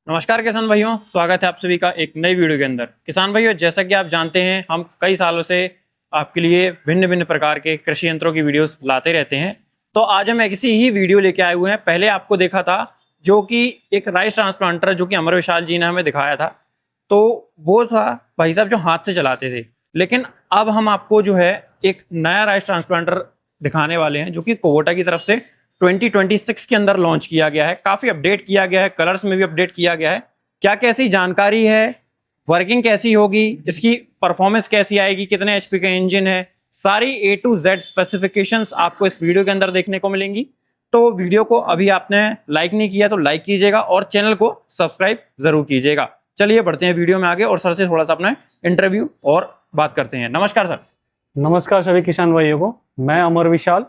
नमस्कार किसान भाइयों, स्वागत है आप सभी का एक नई वीडियो के अंदर। किसान भाइयों, जैसा कि आप जानते हैं, हम कई सालों से आपके लिए भिन्न भिन्न प्रकार के कृषि यंत्रों की वीडियोस लाते रहते हैं। तो आज हम एक ऐसी ही वीडियो लेके आए हुए हैं। पहले आपको देखा था जो कि एक राइस ट्रांसप्लांटर, जो कि अमर विशाल जी ने हमें दिखाया था, तो वो था भाई साहब जो हाथ से चलाते थे। लेकिन अब हम आपको जो है एक नया राइस ट्रांसप्लांटर दिखाने वाले हैं, जो कि कुबोटा की तरफ से 2026 के अंदर लॉन्च किया गया है। काफ़ी अपडेट किया गया है, कलर्स में भी अपडेट किया गया है। क्या कैसी जानकारी है, वर्किंग कैसी होगी, इसकी परफॉर्मेंस कैसी आएगी, कितने एचपी का इंजन है, सारी A to Z स्पेसिफिकेशंस आपको इस वीडियो के अंदर देखने को मिलेंगी। तो वीडियो को अभी आपने लाइक नहीं किया तो लाइक कीजिएगा और चैनल को सब्सक्राइब जरूर कीजिएगा। चलिए बढ़ते हैं वीडियो में आगे और सर से थोड़ा सा अपना इंटरव्यू और बात करते हैं। नमस्कार सर। नमस्कार सभी किसान भाइयों को। मैं Amar Vishal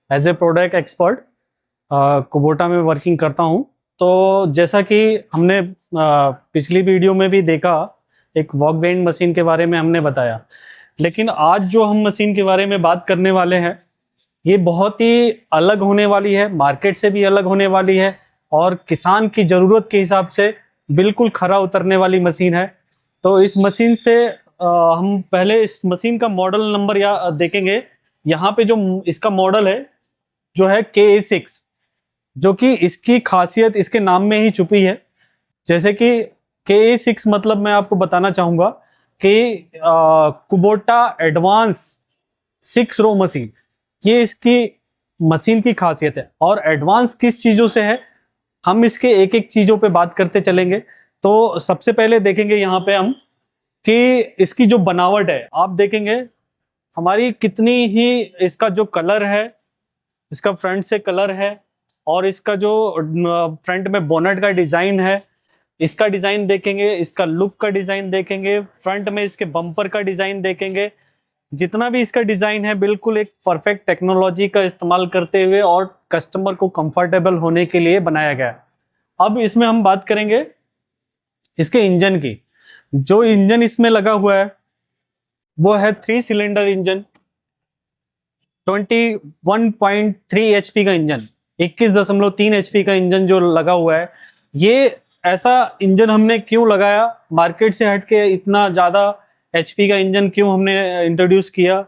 as a product expert Kubota में वर्किंग करता हूं। तो जैसा कि हमने पिछली वीडियो में भी देखा, एक वॉक बेंड मशीन के बारे में हमने बताया, लेकिन आज जो हम मशीन के बारे में बात करने वाले हैं ये बहुत ही अलग होने वाली है, मार्केट से भी अलग होने वाली है और किसान की ज़रूरत के हिसाब से बिल्कुल खरा उतरने वाली मशीन है। तो इस मशीन से हम पहले इस मशीन का मॉडल नंबर या देखेंगे। यहाँ पे जो इसका मॉडल है जो है KA6, जो कि इसकी खासियत इसके नाम में ही छुपी है। जैसे कि KA6 मतलब मैं आपको बताना चाहूँगा कि कुबोटा एडवांस 6 रो मशीन, ये इसकी मशीन की खासियत है। और एडवांस किस चीज़ों से है, हम इसके एक एक चीज़ों पे बात करते चलेंगे। तो सबसे पहले देखेंगे यहाँ पे हम कि इसकी जो बनावट है, आप देखेंगे हमारी कितनी ही इसका जो कलर है, इसका फ्रंट से कलर है और इसका जो फ्रंट में बोनट का डिज़ाइन है, इसका डिज़ाइन देखेंगे, इसका लुक का डिज़ाइन देखेंगे, फ्रंट में इसके बम्पर का डिज़ाइन देखेंगे। जितना भी इसका डिज़ाइन है बिल्कुल एक परफेक्ट टेक्नोलॉजी का इस्तेमाल करते हुए और कस्टमर को कंफर्टेबल होने के लिए बनाया गया है। अब इसमें हम बात करेंगे इसके इंजन की। जो इंजन इसमें लगा हुआ है वो है 3 सिलेंडर इंजन, 21.3 HP का इंजन, 21.3 HP का इंजन जो लगा हुआ है। ये ऐसा इंजन हमने क्यों लगाया, मार्केट से हटके इतना ज़्यादा HP का इंजन क्यों हमने इंट्रोड्यूस किया?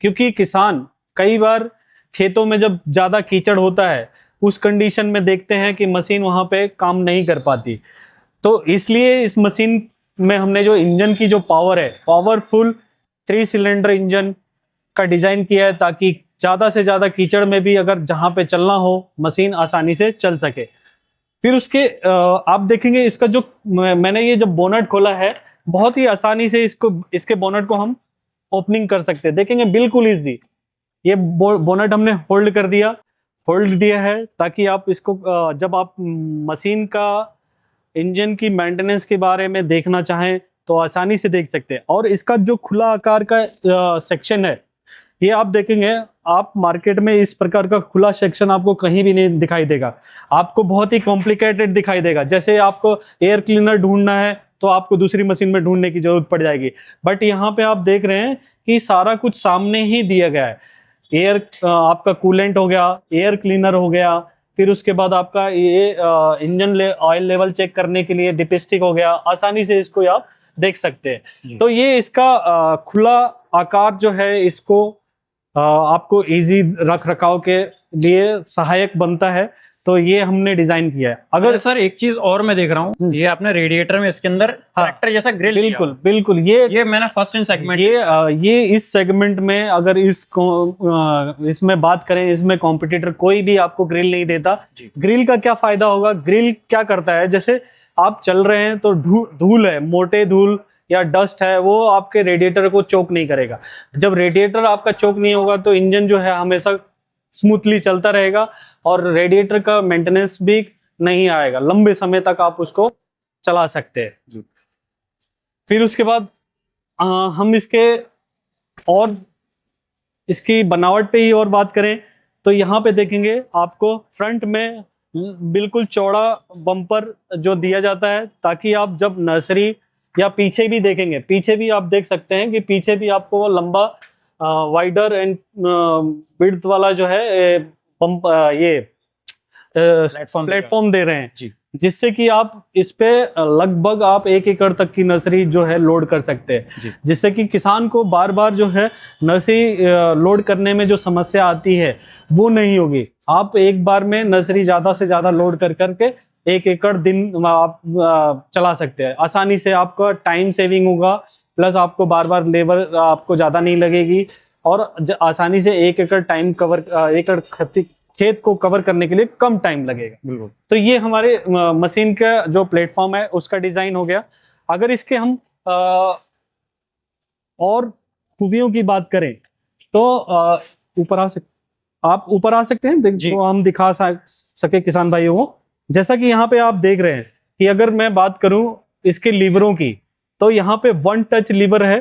क्योंकि किसान कई बार खेतों में जब ज़्यादा कीचड़ होता है उस कंडीशन में देखते हैं कि मशीन वहाँ पे काम नहीं कर पाती। तो इसलिए इस मशीन में हमने जो इंजन की जो पावर है, पावरफुल 3 सिलेंडर इंजन का डिज़ाइन किया है, ताकि ज़्यादा से ज़्यादा कीचड़ में भी अगर जहाँ पे चलना हो मशीन आसानी से चल सके। फिर उसके आप देखेंगे इसका जो मैंने ये जब बोनट खोला है, बहुत ही आसानी से इसके बोनट को हम ओपनिंग कर सकते हैं। देखेंगे बिल्कुल ईजी। ये बोनट हमने होल्ड दिया है ताकि आप इसको जब आप मशीन का इंजन की मेंटेनेंस के बारे में देखना चाहें तो आसानी से देख सकते हैं। और इसका जो खुला आकार का सेक्शन है, ये आप देखेंगे, आप मार्केट में इस प्रकार का खुला सेक्शन आपको कहीं भी नहीं दिखाई देगा। आपको बहुत ही कॉम्प्लिकेटेड दिखाई देगा। जैसे आपको एयर क्लीनर ढूंढना है तो आपको दूसरी मशीन में ढूंढने की जरूरत पड़ जाएगी, बट यहाँ पे आप देख रहे हैं कि सारा कुछ सामने ही दिया गया है। आपका कूलेंट हो गया, एयर क्लीनर हो गया, फिर उसके बाद आपका ये इंजन ऑयल लेवल चेक करने के लिए डिपिस्टिक हो गया। आसानी से इसको आप देख सकते हैं। तो ये इसका खुला आकार जो है इसको आपको इजी रख रखाव के लिए सहायक बनता है। तो ये हमने डिजाइन किया है। अगर सर एक चीज और मैं देख रहा हूँ, ये आपने रेडिएटर में इसके अंदर ट्रैक्टर जैसा ग्रिल, बिल्कुल ये मैंने फर्स्ट इन सेगमेंट, ये इस सेगमेंट में अगर इसमें बात करें, इसमें कॉम्पिटिटर कोई भी आपको ग्रिल नहीं देता। ग्रिल का क्या फायदा होगा? ग्रिल क्या करता है, जैसे आप चल रहे हैं तो धूल है, मोटे धूल या डस्ट है, वो आपके रेडिएटर को चोक नहीं करेगा। जब रेडिएटर आपका चोक नहीं होगा तो इंजन जो है हमेशा स्मूथली चलता रहेगा और रेडिएटर का मेंटेनेंस भी नहीं आएगा, लंबे समय तक आप उसको चला सकते हैं। फिर उसके बाद हम और इसकी बनावट पे ही और बात करें तो यहाँ पे देखेंगे आपको फ्रंट में बिल्कुल चौड़ा बम्पर जो दिया जाता है, ताकि आप जब नर्सरी या पीछे भी देखेंगे, पीछे भी आप देख सकते हैं कि पीछे भी आपको वो लंबा वाइडर एंड विड्थ वाला जो है पंप ये प्लेटफॉर्म दे रहे हैं जी। जिससे कि आप इस पे लगभग आप 1 एकड़ तक की नर्सरी जो है लोड कर सकते हैं, जिससे कि किसान को बार बार जो है नर्सरी लोड करने में जो समस्या आती है वो नहीं होगी। आप एक बार में नर्सरी ज्यादा से ज्यादा लोड कर करके 1 एकड़ दिन आप चला सकते हैं आसानी से। आपका टाइम सेविंग होगा, प्लस आपको बार बार लेबर आपको ज्यादा नहीं लगेगी, और आसानी से 1 एकड़ टाइम कवर 1 एकड़ खेत को कवर करने के लिए कम टाइम लगेगा। बिल्कुल। तो ये हमारे मशीन का जो प्लेटफॉर्म है उसका डिजाइन हो गया। अगर इसके हम और खूबियों की बात करें तो ऊपर आ सकते, आप ऊपर आ सकते हैं तो हम दिखा सके किसान भाइयों को। जैसा कि यहाँ पे आप देख रहे हैं कि अगर मैं बात करूं इसके लीवरों की, तो यहाँ पे 1 टच लीवर है।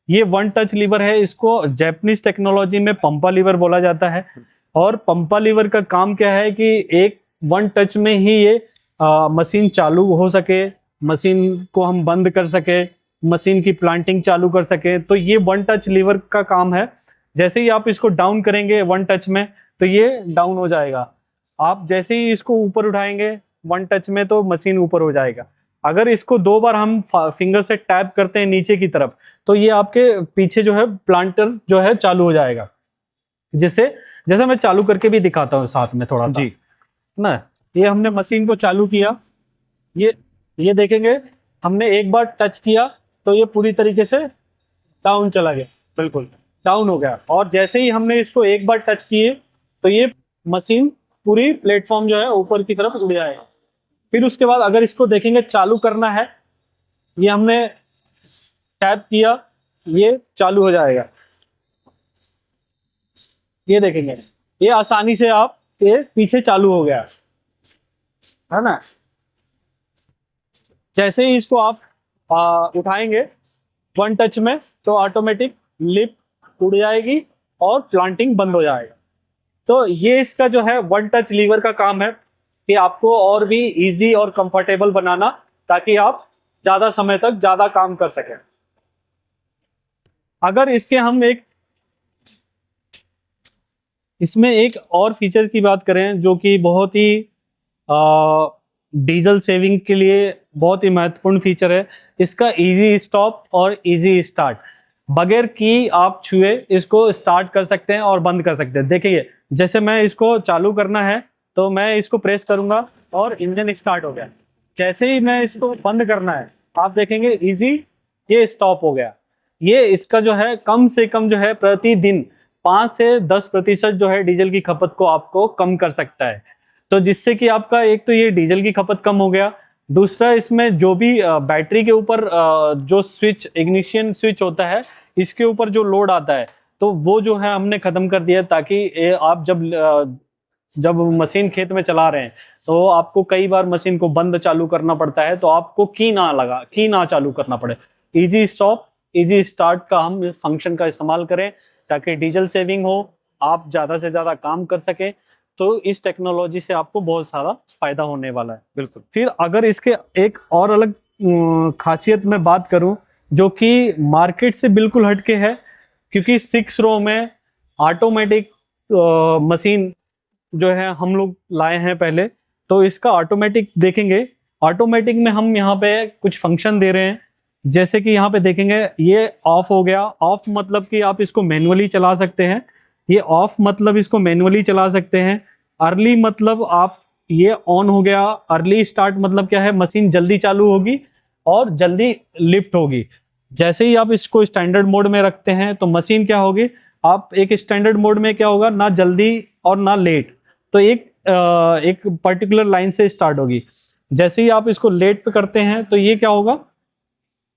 ये 1 टच लीवर है, इसको जैपनीज टेक्नोलॉजी में पंपा लीवर बोला जाता है। और पंपा लीवर का काम क्या है कि एक 1 टच में ही ये मशीन चालू हो सके, मशीन को हम बंद कर सके, मशीन की प्लांटिंग चालू कर सके। तो ये 1 टच लीवर का काम है। जैसे ही आप इसको डाउन करेंगे 1 टच में तो ये डाउन हो जाएगा। आप जैसे ही इसको ऊपर उठाएंगे 1 टच में तो मशीन ऊपर हो जाएगा। अगर इसको 2 बार हम फिंगर से टैप करते हैं नीचे की तरफ तो ये आपके पीछे जो है प्लांटर जो है चालू हो जाएगा। जैसे मैं चालू करके भी दिखाता हूँ साथ में थोड़ा जी ना। ये हमने मशीन को चालू किया, ये देखेंगे हमने एक बार टच किया तो ये पूरी तरीके से डाउन चला गया, बिल्कुल डाउन हो गया। और जैसे ही हमने इसको एक बार टच किए तो ये मशीन पूरी प्लेटफॉर्म जो है ऊपर की तरफ उड़ जाएगा। फिर उसके बाद अगर इसको देखेंगे चालू करना है, ये हमने टैप किया, ये चालू हो जाएगा। ये देखेंगे ये आसानी से आप ये पीछे चालू हो गया है ना। जैसे ही इसको आप उठाएंगे 1 टच में तो ऑटोमेटिक लिप उड़ जाएगी और प्लांटिंग बंद हो जाएगा। तो ये इसका जो है 1 टच लीवर का काम है कि आपको और भी इजी और कंफर्टेबल बनाना, ताकि आप ज्यादा समय तक ज्यादा काम कर सकें। अगर इसमें एक और फीचर की बात करें जो कि बहुत ही डीजल सेविंग के लिए बहुत ही महत्वपूर्ण फीचर है, इसका इजी स्टॉप और इजी स्टार्ट। बगैर की आप छुए इसको स्टार्ट कर सकते हैं और बंद कर सकते हैं। देखिए जैसे मैं इसको चालू करना है तो मैं इसको प्रेस करूंगा और इंजन स्टार्ट हो गया। जैसे ही मैं इसको बंद करना है आप देखेंगे इजी ये स्टॉप हो गया। ये इसका जो है कम से कम जो है प्रतिदिन 5 से 10% जो है डीजल की खपत को आपको कम कर सकता है। तो जिससे कि आपका एक तो ये डीजल की खपत कम हो गया, दूसरा इसमें जो भी बैटरी के ऊपर जो स्विच इग्निशन स्विच होता है इसके ऊपर जो लोड आता है तो वो जो है हमने खत्म कर दिया, ताकि आप जब मशीन खेत में चला रहे हैं तो आपको कई बार मशीन को बंद चालू करना पड़ता है, तो आपको की ना चालू करना पड़े। इजी स्टॉप इजी स्टार्ट का हम इस फंक्शन का इस्तेमाल करें ताकि डीजल सेविंग हो, आप ज्यादा से ज्यादा काम कर सकें। तो इस टेक्नोलॉजी से आपको बहुत सारा फायदा होने वाला है। बिल्कुल। फिर अगर इसके एक और अलग खासियत में बात करूं जो कि मार्केट से बिल्कुल हटके है, क्योंकि 6 रो में ऑटोमेटिक मशीन जो है हम लोग लाए हैं पहले। तो इसका ऑटोमेटिक देखेंगे, ऑटोमेटिक में हम यहाँ पे कुछ फंक्शन दे रहे हैं। जैसे कि यहाँ पे देखेंगे ये ऑफ हो गया। ऑफ मतलब कि आप इसको मैनुअली चला सकते हैं। ये ऑफ मतलब इसको मैनुअली चला सकते हैं। अर्ली मतलब आप ये ऑन हो गया। अर्ली स्टार्ट मतलब क्या है, मशीन जल्दी चालू होगी और जल्दी लिफ्ट होगी। जैसे ही आप इसको स्टैंडर्ड मोड में रखते हैं तो मशीन क्या होगी, आप एक स्टैंडर्ड मोड में क्या होगा, ना जल्दी और ना लेट, तो एक पर्टिकुलर लाइन से स्टार्ट होगी। जैसे ही आप इसको लेट पे करते हैं तो ये क्या होगा,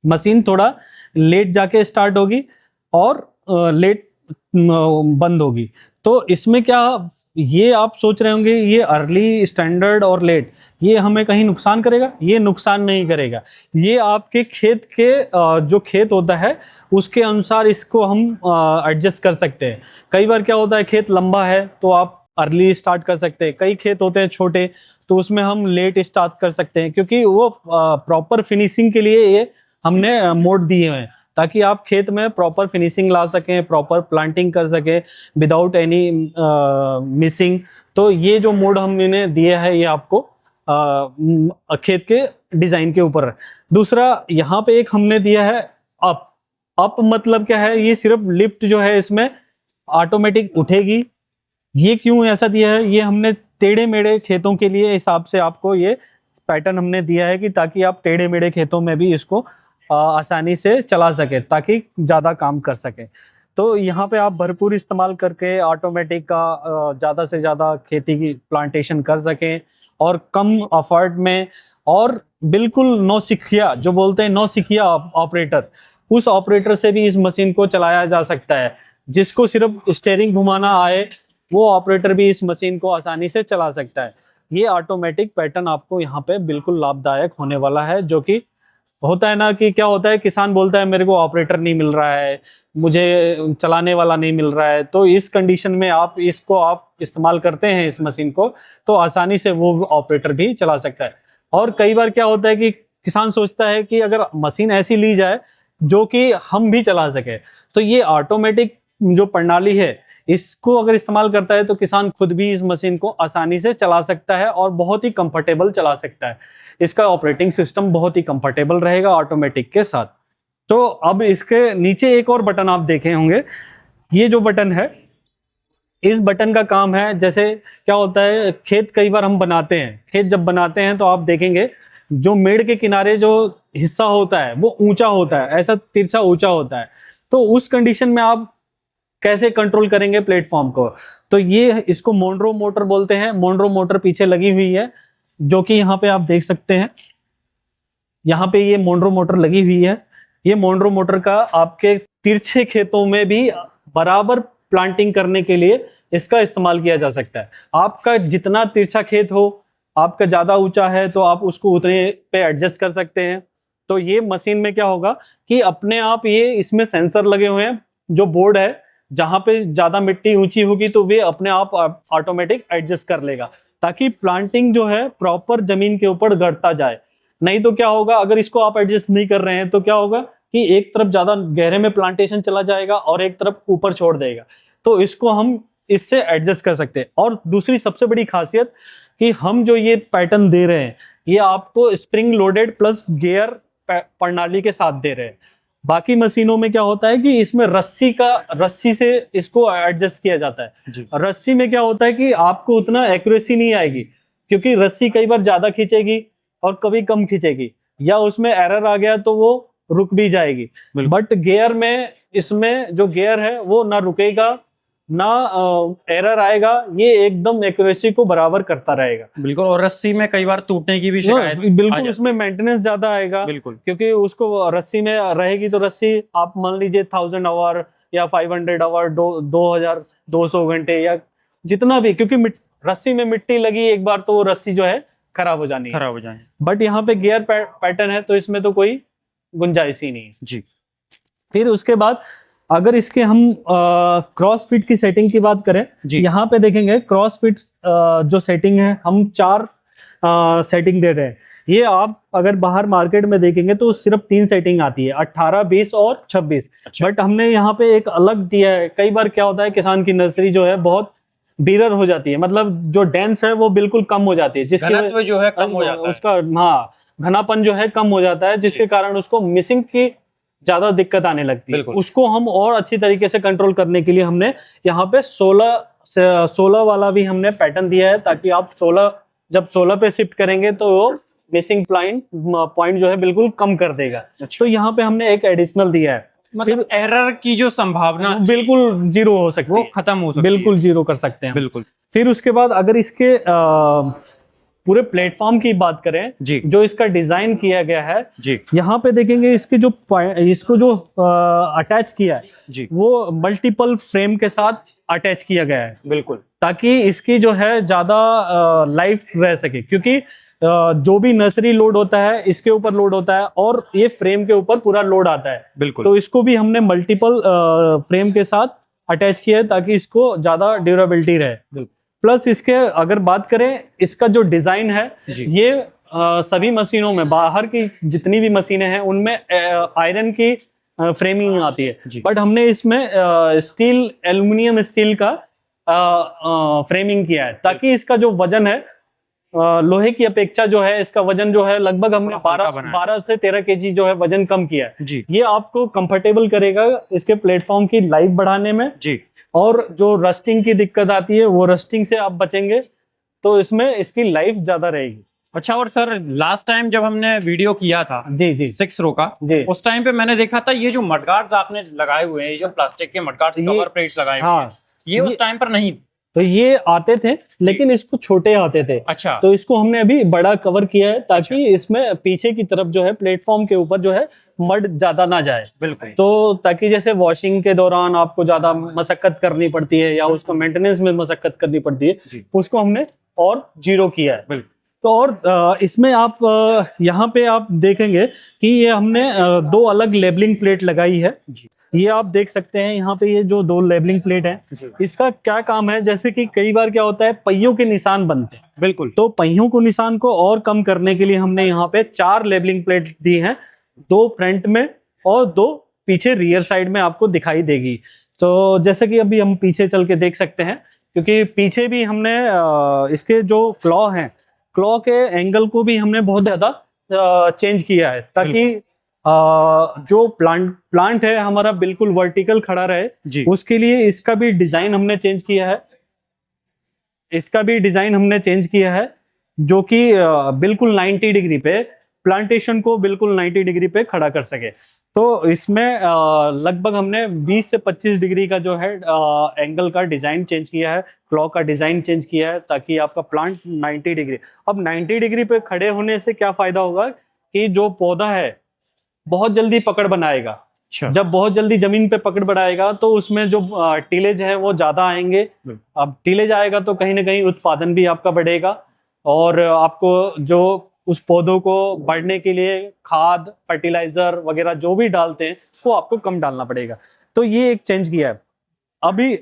मशीन थोड़ा लेट जाके स्टार्ट होगी और लेट बंद होगी। तो इसमें क्या, ये आप सोच रहे होंगे ये अर्ली स्टैंडर्ड और लेट ये हमें कहीं नुकसान करेगा? ये नुकसान नहीं करेगा। ये आपके खेत के जो खेत होता है उसके अनुसार इसको हम एडजस्ट कर सकते हैं। कई बार क्या होता है, खेत लंबा है तो आप अर्ली स्टार्ट कर सकते हैं, कई खेत होते हैं छोटे तो उसमें हम लेट स्टार्ट कर सकते हैं, क्योंकि वो प्रॉपर फिनिशिंग के लिए ये हमने मोड दिए हैं ताकि आप खेत में प्रॉपर फिनिशिंग ला सकें, प्रॉपर प्लांटिंग कर सकें विदाउट एनी मिसिंग। तो ये जो मोड हमने दिया है ये आपको खेत के डिजाइन के ऊपर। दूसरा यहाँ पे एक हमने दिया है अप मतलब क्या है, ये सिर्फ लिफ्ट जो है इसमें ऑटोमेटिक उठेगी। ये क्यों ऐसा दिया है, ये हमने टेढ़े मेढ़े खेतों के लिए हिसाब से आपको ये पैटर्न हमने दिया है कि ताकि आप टेढ़े मेढ़े खेतों में भी इसको आसानी से चला सके, ताकि ज़्यादा काम कर सके। तो यहाँ पे आप भरपूर इस्तेमाल करके ऑटोमेटिक का ज़्यादा से ज़्यादा खेती की प्लांटेशन कर सकें और कम अफर्ट में, और बिल्कुल नौसिखिया जो बोलते हैं नौसिखिया ऑपरेटर, उस ऑपरेटर से भी इस मशीन को चलाया जा सकता है। जिसको सिर्फ स्टीयरिंग घुमाना आए वो ऑपरेटर भी इस मशीन को आसानी से चला सकता है। ये ऑटोमेटिक पैटर्न आपको यहाँ पे बिल्कुल लाभदायक होने वाला है। जो कि होता है ना कि क्या होता है, किसान बोलता है मेरे को ऑपरेटर नहीं मिल रहा है, मुझे चलाने वाला नहीं मिल रहा है। तो इस कंडीशन में आप इस्तेमाल करते हैं इस मशीन को, तो आसानी से वो ऑपरेटर भी चला सकता है। और कई बार क्या होता है कि किसान सोचता है कि अगर मशीन ऐसी ली जाए जो कि हम भी चला सके, तो ये ऑटोमेटिक जो प्रणाली है इसको अगर इस्तेमाल करता है तो किसान खुद भी इस मशीन को आसानी से चला सकता है और बहुत ही कंफर्टेबल चला सकता है। इसका ऑपरेटिंग सिस्टम बहुत ही कंफर्टेबल रहेगा ऑटोमेटिक के साथ। तो अब इसके नीचे एक और बटन आप देखे होंगे, ये जो बटन है, इस बटन का काम है, जैसे क्या होता है खेत कई बार हम बनाते हैं, खेत जब बनाते हैं तो आप देखेंगे जो मेड़ के किनारे जो हिस्सा होता है वो ऊंचा होता है, ऐसा तिरछा ऊंचा होता है। तो उस कंडीशन में आप कैसे कंट्रोल करेंगे प्लेटफॉर्म को, तो ये इसको मोनरो मोटर बोलते हैं। मोनरो मोटर पीछे लगी हुई है, जो कि यहाँ पे आप देख सकते हैं, यहाँ पे ये मोनरो मोटर लगी हुई है। ये मोनरो मोटर का आपके तिरछे खेतों में भी बराबर प्लांटिंग करने के लिए इसका इस्तेमाल किया जा सकता है। आपका जितना तिरछा खेत हो, आपका ज्यादा ऊंचा है तो आप उसको उतने पे एडजस्ट कर सकते हैं। तो ये मशीन में क्या होगा कि अपने आप ये इसमें सेंसर लगे हुए हैं, जो बोर्ड है जहां पे ज्यादा मिट्टी ऊंची होगी तो वे अपने आप ऑटोमेटिक एडजस्ट कर लेगा, ताकि प्लांटिंग जो है प्रॉपर जमीन के ऊपर गड़ता जाए। नहीं तो क्या होगा, अगर इसको आप एडजस्ट नहीं कर रहे हैं तो क्या होगा कि एक तरफ ज्यादा गहरे में प्लांटेशन चला जाएगा और एक तरफ ऊपर छोड़ देगा। तो इसको हम इससे एडजस्ट कर सकते हैं। और दूसरी सबसे बड़ी खासियत कि हम जो ये पैटर्न दे रहे हैं ये आपको स्प्रिंग लोडेड प्लस गियर प्रणाली के साथ दे रहे हैं। बाकी मशीनों में क्या होता है कि इसमें रस्सी से इसको एडजस्ट किया जाता है जी। रस्सी में क्या होता है कि आपको उतना एक्यूरेसी नहीं आएगी, क्योंकि रस्सी कई बार ज्यादा खींचेगी और कभी कम खींचेगी, या उसमें एरर आ गया तो वो रुक भी जाएगी। बट गियर में, इसमें जो गियर है वो ना रुकेगा ना एरर आएगा, ये एकदम एक्यूरेसी को बराबर करता रहेगा। बिल्कुल। और रस्सी में कई बार टूटने की भी शिकायत बिल्कुल, उसमें मेंटेनेंस ज्यादा आएगा। बिल्कुल, क्योंकि उसको रस्सी में रहेगी तो रस्सी आप मान लीजिए 1000 आवर या 500 आवर, 2200 घंटे या जितना भी, क्योंकि रस्सी में मिट्टी लगी एक बार तो वो रस्सी जो है खराब हो जानी है। बट यहाँ पे गियर पैटर्न है तो इसमें तो कोई गुंजाइश ही नहीं है जी। फिर उसके बाद अगर इसके हम क्रॉस फिट की सेटिंग की बात करें, यहाँ पे देखेंगे क्रॉस फिट जो सेटिंग है हम 4 सेटिंग दे रहे हैं। ये आप अगर बाहर मार्केट में देखेंगे तो सिर्फ 3 सेटिंग आती है, 18, 20 और 26। अच्छा। बट हमने यहाँ पे एक अलग दिया है। कई बार क्या होता है किसान की नर्सरी जो है बहुत बीरर हो जाती है, मतलब जो डेंस है वो बिल्कुल कम हो जाती है, जिसके घनत्व जो है कम हो जाता है, उसका घनापन जो है कम हो जाता है, जिसके कारण उसको मिसिंग की ज्यादा दिक्कत आने लगती है। उसको हम और अच्छी तरीके से कंट्रोल करने के लिए हमने यहाँ पे 16 वाला भी हमने पैटर्न दिया है, ताकि आप 16 पे शिफ्ट करेंगे तो वो मिसिंग पॉइंट जो है बिल्कुल कम कर देगा। अच्छा। तो यहाँ पे हमने एक एडिशनल दिया है, मतलब एरर की जो संभावना बिल्कुल जीरो हो सकती है, वो खत्म हो सकती है, बिल्कुल जीरो कर सकते हैं। बिल्कुल। फिर उसके बाद अगर इसके पूरे प्लेटफॉर्म की बात करें जी, जो इसका डिजाइन किया गया है जी, यहाँ पे देखेंगे इसको जो अटैच किया है जी, वो मल्टीपल फ्रेम के साथ अटैच किया गया है। बिल्कुल, ताकि इसकी जो है ज्यादा लाइफ रह सके, क्योंकि जो भी नर्सरी लोड होता है इसके ऊपर लोड होता है और ये फ्रेम के ऊपर पूरा लोड आता है। बिल्कुल। तो इसको भी हमने मल्टीपल फ्रेम के साथ अटैच किया है ताकि इसको ज्यादा ड्यूरेबिलिटी रहे। प्लस इसके अगर बात करें इसका जो डिजाइन है, ये सभी मशीनों में, बाहर की जितनी भी मशीनें हैं उनमें आयरन की फ्रेमिंग आती है, बट हमने इसमें एल्युमिनियम स्टील का फ्रेमिंग किया है, ताकि इसका जो वजन है लोहे की अपेक्षा जो है इसका वजन जो है लगभग हमने थोड़ा हल्का 12 बनाया 12 से 13 केजी जो है वजन कम किया है। जी ये आपको कंफर्टेबल करेगा इसके प्लेटफॉर्म की लाइफ बढ़ाने में, जी। और जो रस्टिंग की दिक्कत आती है वो रस्टिंग से आप बचेंगे, तो इसमें इसकी लाइफ ज्यादा रहेगी। अच्छा, और सर लास्ट टाइम जब हमने वीडियो किया था जी जी 6 रो का, जी। उस टाइम पे मैंने देखा था ये जो मडगार्ड्स आपने लगाए हुए हैं, ये जो प्लास्टिक के मडगार्ड्स ये- कवर प्लेट्स लगाए हुए हैं, हाँ, ये उस टाइम पर नहीं थी। तो ये आते थे लेकिन इसको छोटे आते थे, अच्छा तो इसको हमने अभी बड़ा कवर किया है ताकि इसमें पीछे की तरफ जो है प्लेटफॉर्म के ऊपर जो है मड ज्यादा ना जाए। बिल्कुल। तो ताकि जैसे वॉशिंग के दौरान आपको ज्यादा मशक्कत करनी पड़ती है या उसको मेंटेनेंस में मशक्कत करनी पड़ती है, जी उसको हमने और जीरो किया है। बिल्कुल। तो और इसमें आप यहाँ पे आप देखेंगे कि ये हमने 2 अलग लेबलिंग प्लेट लगाई है। जी। ये आप देख सकते हैं यहाँ पे ये जो 2 लेबलिंग प्लेट है, जी इसका क्या काम है, जैसे कि कई बार क्या होता है पहियों के निशान बनते हैं, बिल्कुल। तो पहियों को निशान को और कम करने के लिए हमने यहाँ पे 4 लेबलिंग प्लेट दी हैं, 2 फ्रंट में और 2 पीछे रियर साइड में आपको दिखाई देगी। तो जैसे कि अभी हम पीछे चल के देख सकते हैं, क्योंकि पीछे भी हमने इसके जो क्लॉ हैं, क्लॉ के एंगल को भी हमने बहुत ज्यादा चेंज किया है ताकि जो प्लांट है हमारा बिल्कुल वर्टिकल खड़ा रहे। जी उसके लिए इसका भी डिजाइन हमने चेंज किया है, जो कि बिल्कुल 90 डिग्री पे प्लांटेशन को बिल्कुल 90 डिग्री पे खड़ा कर सके। तो इसमें लगभग हमने 20 से 25 डिग्री का जो है एंगल का डिजाइन चेंज किया है, क्लॉ का डिजाइन चेंज किया है ताकि आपका प्लांट 90 डिग्री। अब 90 डिग्री पे खड़े होने से क्या फायदा होगा कि जो पौधा है बहुत जल्दी पकड़ बनाएगा। अच्छा। जब बहुत जल्दी जमीन पे पकड़ बढ़ाएगा तो उसमें जो टीलेज है वो ज्यादा आएंगे। अब टीलेज आएगा तो कहीं ना कहीं उत्पादन भी आपका बढ़ेगा, और आपको जो उस पौधों को बढ़ने के लिए खाद फर्टिलाइजर वगैरह जो भी डालते हैं वो आपको कम डालना पड़ेगा। तो ये एक चेंज किया है। अभी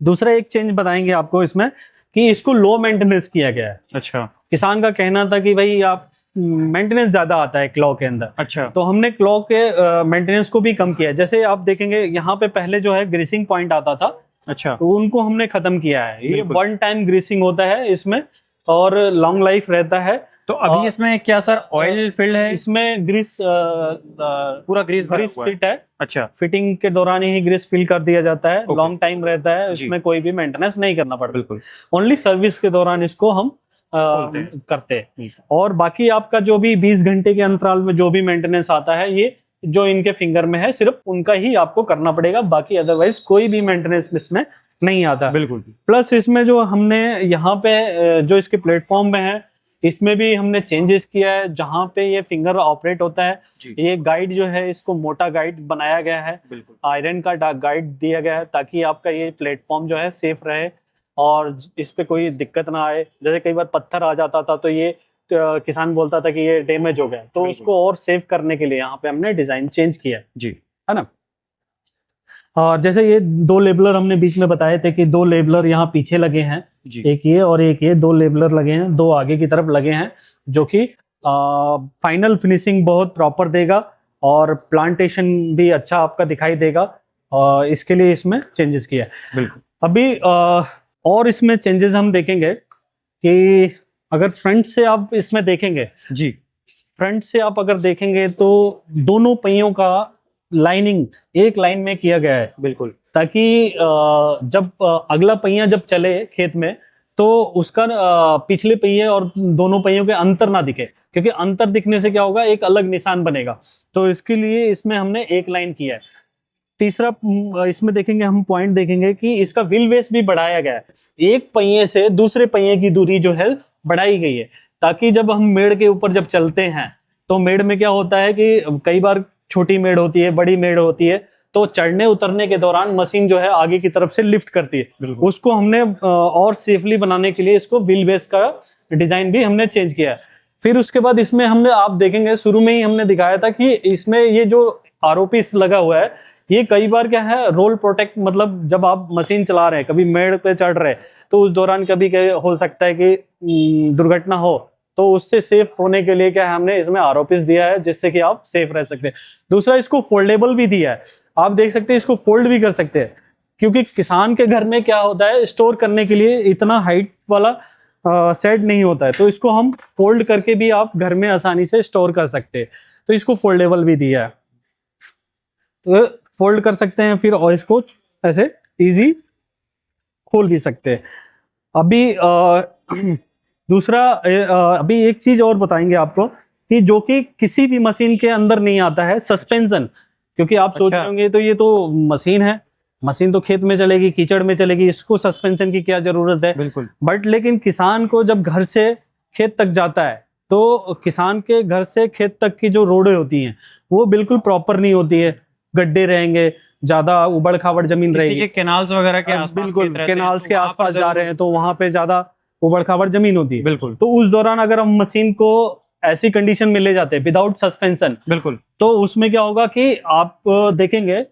दूसरा एक चेंज बताएंगे आपको इसमें कि इसको लो मेंटेनेंस किया गया है। अच्छा किसान का कहना था कि भाई आप मेंटेनेंस ज्यादा आता है क्लॉ के अंदर, अच्छा। तो हमने क्लॉ के मेंटेनेंस को भी कम किया है। जैसे आप देखेंगे यहाँ पे पहले जो है ग्रीसिंग पॉइंट आता था, अच्छा। तो उनको हमने खत्म किया है। ये बिल्कुल। 1 टाइम ग्रीसिंग होता है इसमें और लॉन्ग लाइफ रहता है। तो अभी इसमें क्या सर ऑयल फिल्ड है? इसमें ग्रीस पूरा ग्रीस ग्रीस फिट है। अच्छा। फिटिंग के दौरान ही ग्रीस फिल कर दिया जाता है। Okay. लॉन्ग टाइम रहता है, जी। इसमें कोई भी मेंटेनेंस नहीं करना पड़ता। बिल्कुल। ओनली सर्विस के दौरान इसको हम खोलते हैं। करते हैं। और बाकी आपका जो भी 20 घंटे के अंतराल में जो भी मेंटेनेंस आता है, ये जो इनके फिंगर में है सिर्फ उनका ही आपको करना पड़ेगा, बाकी अदरवाइज कोई भी मेंटेनेंस इसमें नहीं आता। बिल्कुल। प्लस इसमें जो हमने यहाँ पे जो इसके प्लेटफॉर्म में है, इसमें भी हमने चेंजेस किया है। जहाँ पे ये फिंगर ऑपरेट होता है, जी। ये गाइड जो है इसको मोटा गाइड बनाया गया है, बिल्कुल। आयरन का गाइड दिया गया है ताकि आपका ये प्लेटफॉर्म जो है सेफ रहे और इस पे कोई दिक्कत ना आए। जैसे कई बार पत्थर आ जाता था तो ये किसान बोलता था कि ये डैमेज हो गया, तो बिल्कुल। उसको और सेव करने के लिए यहाँ पे हमने डिजाइन चेंज किया जी। है ना। और जैसे ये 2 लेबलर हमने बीच में बताए थे कि 2 लेबलर यहाँ पीछे लगे हैं, जी। एक ये और एक ये 2 लेबलर लगे हैं, 2 आगे की तरफ लगे हैं, जो कि फाइनल फिनिशिंग बहुत प्रॉपर देगा और प्लांटेशन भी अच्छा आपका दिखाई देगा। और इसके लिए इसमें चेंजेस किया है। बिल्कुल। अभी और इसमें चेंजेस हम देखेंगे कि अगर फ्रंट से आप इसमें देखेंगे, जी। फ्रंट से आप अगर देखेंगे तो दोनों पहियों का लाइनिंग एक लाइन में किया गया है, बिल्कुल। ताकि जब अगला पहिया जब चले खेत में तो उसका पिछले पहिए और दोनों पहियों के अंतर ना दिखे, क्योंकि अंतर दिखने से क्या होगा, एक अलग निशान बनेगा। तो इसके लिए इसमें हमने एक लाइन किया है। तीसरा इसमें देखेंगे हम पॉइंट देखेंगे कि इसका व्हील बेस भी बढ़ाया गया है। एक पहिए से दूसरे पहिए की दूरी जो है बढ़ाई गई है, ताकि जब हम मेड़ के ऊपर जब चलते हैं तो मेड़ में क्या होता है कि कई बार छोटी मेड़ होती है, बड़ी मेड़ होती है, तो चढ़ने उतरने के दौरान मशीन जो है आगे की तरफ से लिफ्ट करती है। उसको हमने और सेफली बनाने के लिए इसको व्हील बेस का डिजाइन भी हमने चेंज किया है। फिर उसके बाद इसमें हमने, आप देखेंगे शुरू में ही हमने दिखाया था कि इसमें ये जो आरओपीस लगा हुआ है, ये कई बार क्या है, रोल प्रोटेक्ट, मतलब जब आप मशीन चला रहे हैं, कभी मेड़ पे चढ़ रहे हैं, तो उस दौरान कभी हो सकता है कि दुर्घटना हो, तो उससे सेफ होने के लिए क्या है, हमने इसमें आरओपीस दिया है जिससे कि आप सेफ रह सकते हैं। दूसरा, इसको फोल्डेबल भी दिया है, आप देख सकते हैं, इसको फोल्ड भी कर सकते हैं, क्योंकि किसान के घर में क्या होता है, स्टोर करने के लिए इतना हाइट वाला सेट नहीं होता है, तो इसको हम फोल्ड करके भी आप घर में आसानी से स्टोर कर सकते हैं। तो इसको फोल्डेबल भी दिया है, तो फोल्ड कर सकते हैं फिर, और इसको ऐसे इजी खोल भी सकते हैं। अभी दूसरा अभी एक चीज और बताएंगे आपको कि जो कि किसी भी मशीन के अंदर नहीं आता है, सस्पेंशन। क्योंकि आप सोच अच्छा। रहे होंगे तो ये तो मशीन है, मशीन तो खेत में चलेगी, कीचड़ में चलेगी, इसको सस्पेंशन की क्या जरूरत है। बिल्कुल। बट लेकिन किसान को जब घर से खेत तक जाता है, तो किसान के घर से खेत तक की जो रोडें होती हैं वो बिल्कुल प्रॉपर नहीं होती है, गड्ढे रहेंगे, ज्यादा उबड़ खाबड़ जमीन किसी रहेगी। के कैनाल्स वगैरह के आसपास बिल्कुल, खेत रहते हैं, कैनाल्स तो के वहाँ पर आसपास जा जरूर- रहे हैं तो वहां पे ज्यादा उबड़ खाबड़ जमीन होती है। बिल्कुल तो उस दौरान अगर हम मशीन को ऐसी कंडीशन में ले जाते हैं विदाउट सस्पेंशन, बिल्कुल। तो उसमें क्या होगा कि आप देखेंगे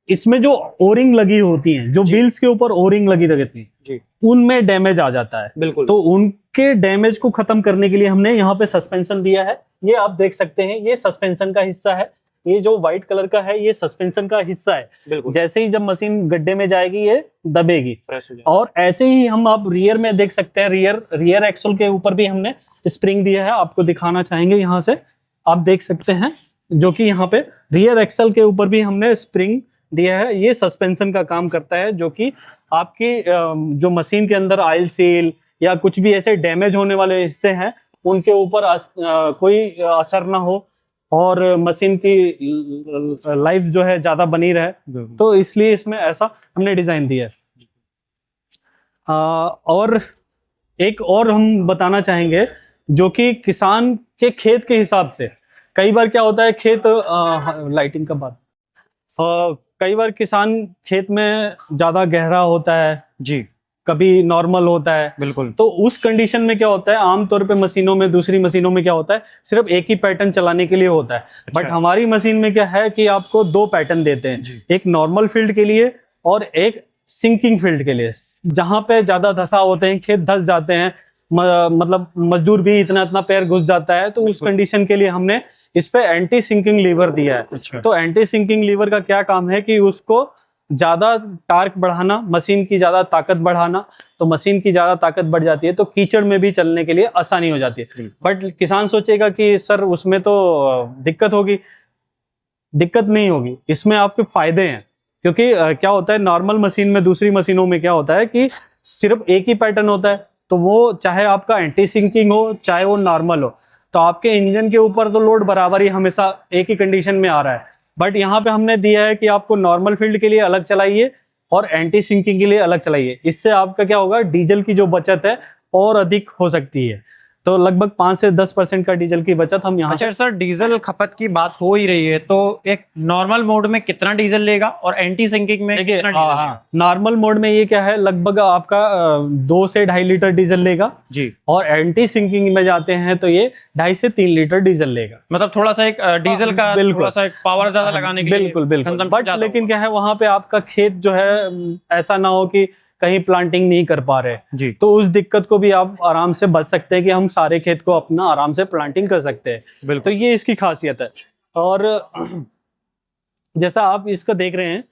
इसमें जो ओरिंग लगी होती हैं, जो जी। व्हील्स के ऊपर ओरिंग लगी रहती है, जी उनमें डैमेज आ जाता है। बिल्कुल। तो उनके डैमेज को खत्म करने के लिए हमने यहाँ पे सस्पेंशन दिया है। ये आप देख सकते हैं, ये सस्पेंशन का हिस्सा है। ये जो व्हाइट कलर का है ये सस्पेंशन का हिस्सा है। बिल्कुल जैसे ही जब मशीन गड्ढे में जाएगी ये दबेगी। फ्रेश हो जाएगा। और ऐसे ही हम आप रियर में देख सकते हैं, रियर एक्सल के ऊपर भी हमने स्प्रिंग दिया है। आपको दिखाना चाहेंगे, यहाँ से आप देख सकते हैं, जो कि यहाँ पे रियर एक्सल के ऊपर भी हमने स्प्रिंग दिया है। ये सस्पेंशन का काम करता है, जो कि आपकी जो मशीन के अंदर ऑयल सील या कुछ भी ऐसे डैमेज होने वाले हिस्से हैं उनके ऊपर कोई असर ना हो और मशीन की लाइफ जो है ज्यादा बनी रहे। तो इसलिए इसमें ऐसा हमने डिजाइन दिया है। और एक और हम बताना चाहेंगे, जो कि किसान के खेत के हिसाब से कई बार क्या होता है, खेत लाइटिंग का बात, कई बार किसान खेत में ज्यादा गहरा होता है, जी कभी नॉर्मल होता है। बिल्कुल। तो उस कंडीशन में क्या होता है, आमतौर पे मशीनों में, दूसरी मशीनों में क्या होता है, सिर्फ एक ही पैटर्न चलाने के लिए होता है। अच्छा। बट हमारी मशीन में क्या है कि आपको दो पैटर्न देते हैं, जी। एक नॉर्मल फील्ड के लिए और एक सिंकिंग फील्ड के लिए। जहां पे ज्यादा धसा होते हैं, खेत धस जाते हैं, मतलब मजदूर भी इतना इतना पैर घुस जाता है, तो उस बिल्कुल। कंडीशन के लिए हमने इस पे एंटी सिंकिंग लीवर दिया है। अच्छा। तो एंटी सिंकिंग लीवर का क्या काम है कि उसको ज्यादा टार्क बढ़ाना, मशीन की ज्यादा ताकत बढ़ाना। तो मशीन की ज्यादा ताकत बढ़ जाती है तो कीचड़ में भी चलने के लिए आसानी हो जाती है। बट किसान सोचेगा कि सर उसमें तो दिक्कत होगी, दिक्कत नहीं होगी, इसमें आपके फायदे हैं। क्योंकि क्या होता है, नॉर्मल मशीन में, दूसरी मशीनों में क्या होता है कि सिर्फ एक ही पैटर्न होता है, तो वो चाहे आपका एंटी सिंकिंग हो चाहे वो नॉर्मल हो, तो आपके इंजन के ऊपर तो लोड बराबर ही हमेशा एक ही कंडीशन में आ रहा है। बट यहाँ पे हमने दिया है कि आपको नॉर्मल फील्ड के लिए अलग चलाइए और एंटी सिंकिंग के लिए अलग चलाइए। इससे आपका क्या होगा, डीजल की जो बचत है और अधिक हो सकती है। तो लगभग 5 से 10% का डीजल की बचत हम यहाँ अच्छा सर, डीजल खपत की बात हो ही रही है, तो एक नॉर्मल मोड में कितना डीजल लेगा और एंटी सिंकिंग में देखिए, कितना डीजल लेगा? नॉर्मल मोड में ये क्या है, लगभग आपका 2 से 2.5 लीटर डीजल लेगा जी। और एंटी सिंकिंग में जाते हैं तो ये 2.5 से 3 लीटर डीजल लेगा। मतलब थोड़ा सा एक डीजल का बिल्कुल। थोड़ा सा एक पावर ज्यादा लगाने के लिए बिल्कुल बिल्कुल। consumption बट ज्यादा लेकिन होगा। क्या है, वहां पे आपका खेत जो है ऐसा ना हो कि कहीं प्लांटिंग नहीं कर पा रहे, जी। तो उस दिक्कत को भी आप आराम से बच सकते हैं कि हम सारे खेत को अपना आराम से प्लांटिंग कर सकते हैं। तो बिल्कुल। ये इसकी खासियत है। और जैसा आप इसका देख रहे हैं,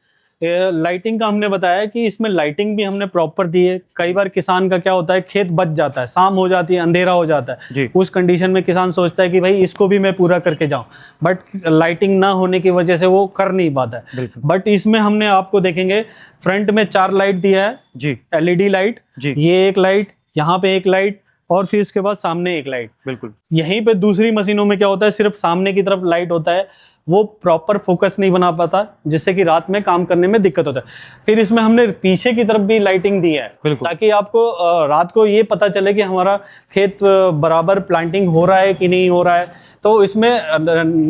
लाइटिंग का हमने बताया कि इसमें लाइटिंग भी हमने प्रॉपर दी है। कई बार किसान का क्या होता है, खेत बच जाता है, शाम हो जाती है, अंधेरा हो जाता है, जी। उस कंडीशन में किसान सोचता है कि भाई इसको भी मैं पूरा करके जाऊं, बट लाइटिंग ना होने की वजह से वो कर नहीं पाता है। बिल्कुल। बट इसमें हमने आपको देखेंगे फ्रंट में 4 लाइट दिया है, जी। एलईडी लाइट, जी। ये एक लाइट, यहाँ पे एक लाइट और फिर उसके बाद सामने एक लाइट। बिल्कुल। यहीं पे दूसरी मशीनों में क्या होता है, सिर्फ सामने की तरफ लाइट होता है, वो प्रॉपर फोकस नहीं बना पाता, जिससे कि रात में काम करने में दिक्कत होता है। फिर इसमें हमने पीछे की तरफ भी लाइटिंग दी है, बिल्कुल। ताकि आपको रात को ये पता चले कि हमारा खेत बराबर प्लांटिंग हो रहा है कि नहीं हो रहा है। तो इसमें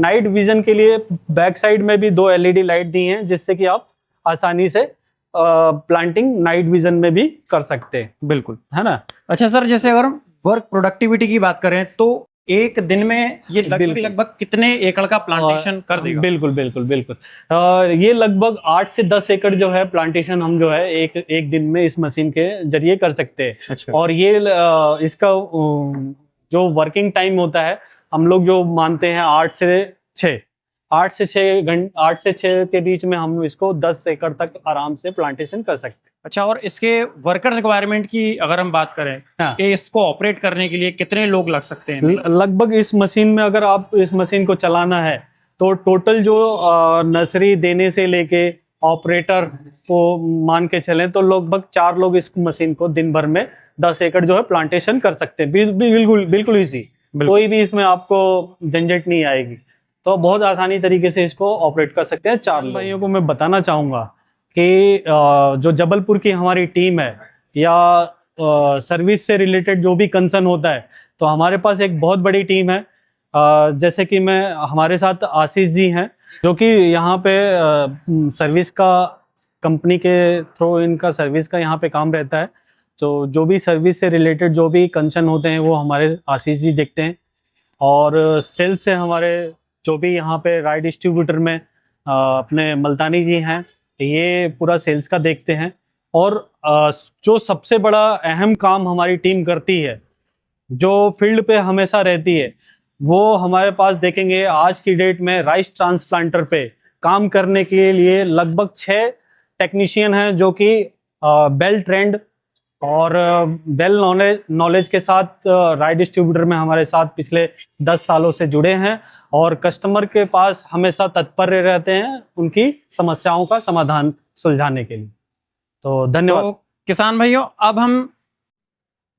नाइट विजन के लिए बैक साइड में भी 2 एलईडी लाइट दी हैं, जिससे कि आप आसानी से प्लांटिंग नाइट विजन में भी कर सकते हैं। बिल्कुल, है ना। अच्छा सर, जैसे अगर हम वर्क प्रोडक्टिविटी की बात करें तो एक दिन में ये लगभग कितने एकड़ का प्लांटेशन कर देगा? बिल्कुल बिल्कुल बिल्कुल। ये लगभग 8 से 10 एकड़ जो है प्लांटेशन हम जो है एक दिन में इस मशीन के जरिए कर सकते हैं। अच्छा। और ये इसका जो वर्किंग टाइम होता है, हम लोग जो मानते हैं 8 से 6 के बीच में हम इसको 10 एकड़ तक आराम से प्लांटेशन कर सकते हैं। अच्छा, और इसके वर्कर रिक्वायरमेंट की अगर हम बात करें हाँ। कि इसको ऑपरेट करने के लिए कितने लोग लग सकते हैं? लगभग इस मशीन में अगर आप इस मशीन को चलाना है तो टोटल जो नर्सरी देने से लेके ऑपरेटर को मान के चलें तो लगभग 4 लोग इस मशीन को दिन भर में 10 एकड़ जो है प्लांटेशन कर सकते हैं। बिल्कुल बिल्कुल ईजी, कोई भी इसमें आपको झंझट नहीं आएगी, तो बहुत आसानी तरीके से इसको ऑपरेट कर सकते हैं। 4 भाइयों को मैं बताना चाहूँगा कि जो जबलपुर की हमारी टीम है या सर्विस से रिलेटेड जो भी कंसर्न होता है, तो हमारे पास एक बहुत बड़ी टीम है। जैसे कि मैं हमारे साथ आशीष जी हैं जो कि यहाँ पे सर्विस का कंपनी के थ्रू इनका सर्विस का यहाँ पे काम रहता है, तो जो भी सर्विस से रिलेटेड जो भी कंसर्न होते हैं वो हमारे आशीष जी देखते हैं। और सेल्स से हमारे जो भी यहाँ पे राय डिस्ट्रीब्यूटर में अपने मल्तानी जी हैं, ये पूरा सेल्स का देखते हैं। और जो सबसे बड़ा अहम काम हमारी टीम करती है, जो फील्ड पे हमेशा रहती है, वो हमारे पास देखेंगे आज की डेट में राइस ट्रांसप्लांटर पे काम करने के लिए लगभग 6 टेक्नीशियन हैं जो कि वेल ट्रेंड और वेल नॉलेज के साथ राय डिस्ट्रीब्यूटर में हमारे साथ पिछले 10 सालों से जुड़े हैं और कस्टमर के पास हमेशा तत्पर रहते हैं उनकी समस्याओं का समाधान सुलझाने के लिए। तो धन्यवाद। तो किसान भाइयों, अब हम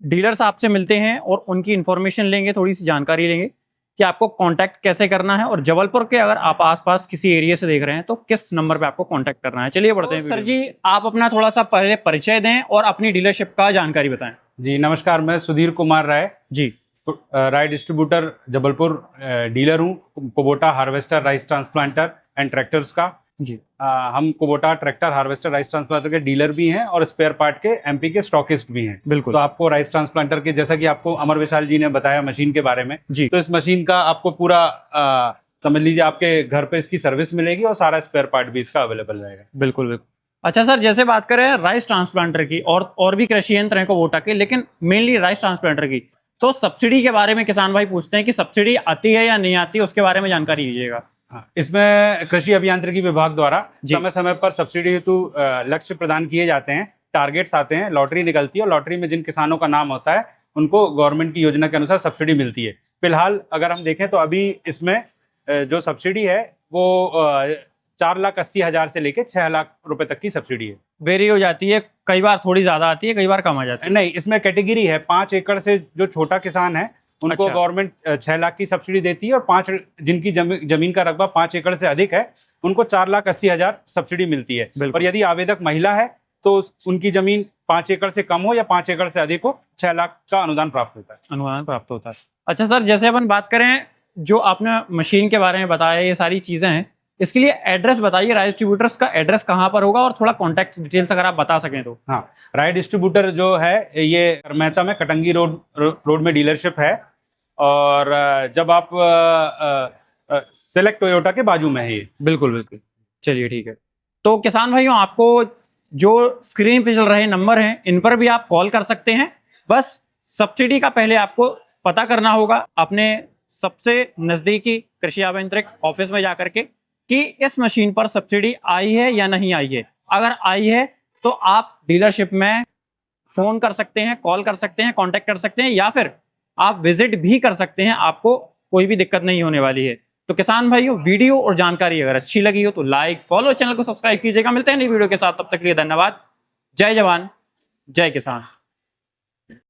डीलर साहब से मिलते हैं और उनकी इंफॉर्मेशन लेंगे, थोड़ी सी जानकारी लेंगे कि आपको कांटेक्ट कैसे करना है, और जबलपुर के अगर आप आसपास किसी एरिया से देख रहे हैं तो किस नंबर पे आपको कांटेक्ट करना है। चलिए बढ़ते हैं। सर जी, आप अपना थोड़ा सा पहले परिचय दें और अपनी डीलरशिप का जानकारी बताएं। जी नमस्कार, मैं सुधीर कुमार राय जी, राय डिस्ट्रीब्यूटर जबलपुर डीलर हूँ Kubota harvester rice transplanter and tractors का। जी, हम Kubota tractor harvester rice transplanter के डीलर भी हैं और स्पेयर पार्ट के एमपी के स्टॉकिस्ट भी हैं। बिल्कुल। तो आपको राइस ट्रांसप्लांटर के, जैसा कि आपको अमर विशाल जी ने बताया मशीन के बारे में, जी, तो इस मशीन का आपको पूरा समझ लीजिए आपके घर पे इसकी सर्विस मिलेगी और सारा स्पेयर पार्ट भी इसका अवेलेबल रहेगा। बिल्कुल बिल्कुल। अच्छा सर, जैसे बात करें राइस ट्रांसप्लांटर की, और भी कृषि यंत्र हैं कुबोटा के, लेकिन मेनली राइस ट्रांसप्लांटर की, तो सब्सिडी के बारे में किसान भाई पूछते हैं कि सब्सिडी आती है या नहीं आती, उसके बारे में जानकारी दीजिएगा। हाँ, इसमें कृषि अभियांत्रिकी विभाग द्वारा जी। समय समय पर सब्सिडी हेतु लक्ष्य प्रदान किए जाते हैं, टारगेट्स आते हैं, लॉटरी निकलती है और लॉटरी में जिन किसानों का नाम होता है उनको गवर्नमेंट की योजना के अनुसार सब्सिडी मिलती है। फिलहाल अगर हम देखें तो अभी इसमें जो सब्सिडी है वो 4,80,000 से लेके 6 लाख रुपए तक की सब्सिडी है। वेरी हो जाती है, कई बार थोड़ी ज्यादा आती है, कई बार कम आ जाती है। नहीं, इसमें कैटेगरी है। 5 एकड़ से जो छोटा किसान है उनको अच्छा। गवर्नमेंट 6 लाख की सब्सिडी देती है, और 5 जिनकी जमीन का रकबा 5 एकड़ से अधिक है उनको 4,80,000 सब्सिडी मिलती है। बिल्कुल। और यदि आवेदक महिला है तो उनकी जमीन 5 एकड़ से कम हो या 5 एकड़ से अधिक हो, 6 लाख का अनुदान प्राप्त होता है। अनुदान प्राप्त होता है। अच्छा सर, जैसे अपन बात करें, जो आपने मशीन के बारे में बताया, ये सारी चीजें हैं, इसके लिए एड्रेस बताइए, राय डिस्ट्रीब्यूटर्स का एड्रेस कहाँ पर होगा, और थोड़ा कॉन्टैक्ट डिटेल्स अगर आप बता सकें तो। हाँ, राय डिस्ट्रीब्यूटर जो है ये मेहता में कटंगी रोड में डीलरशिप है, और जब आप सेलेक्ट टोयोटा के बाजू में है ये। बिल्कुल बिल्कुल। चलिए ठीक है। तो किसान भाइयों, आपको जो स्क्रीन पे चल रहे नंबर हैं, इन पर भी आप कॉल कर सकते हैं। बस सब्सिडी का पहले आपको पता करना होगा अपने सबसे नजदीकी कृषि अभियंत्रिक ऑफिस में जाकर के कि इस मशीन पर सब्सिडी आई है या नहीं आई है। अगर आई है तो आप डीलरशिप में फोन कर सकते हैं, कॉल कर सकते हैं, कांटेक्ट कर सकते हैं, या फिर आप विजिट भी कर सकते हैं। आपको कोई भी दिक्कत नहीं होने वाली है। तो किसान भाइयों, वीडियो और जानकारी अगर अच्छी लगी हो तो लाइक, फॉलो, चैनल को सब्सक्राइब कीजिएगा। मिलते हैं नई वीडियो के साथ, तब तक के लिए धन्यवाद। जय जवान, जय किसान।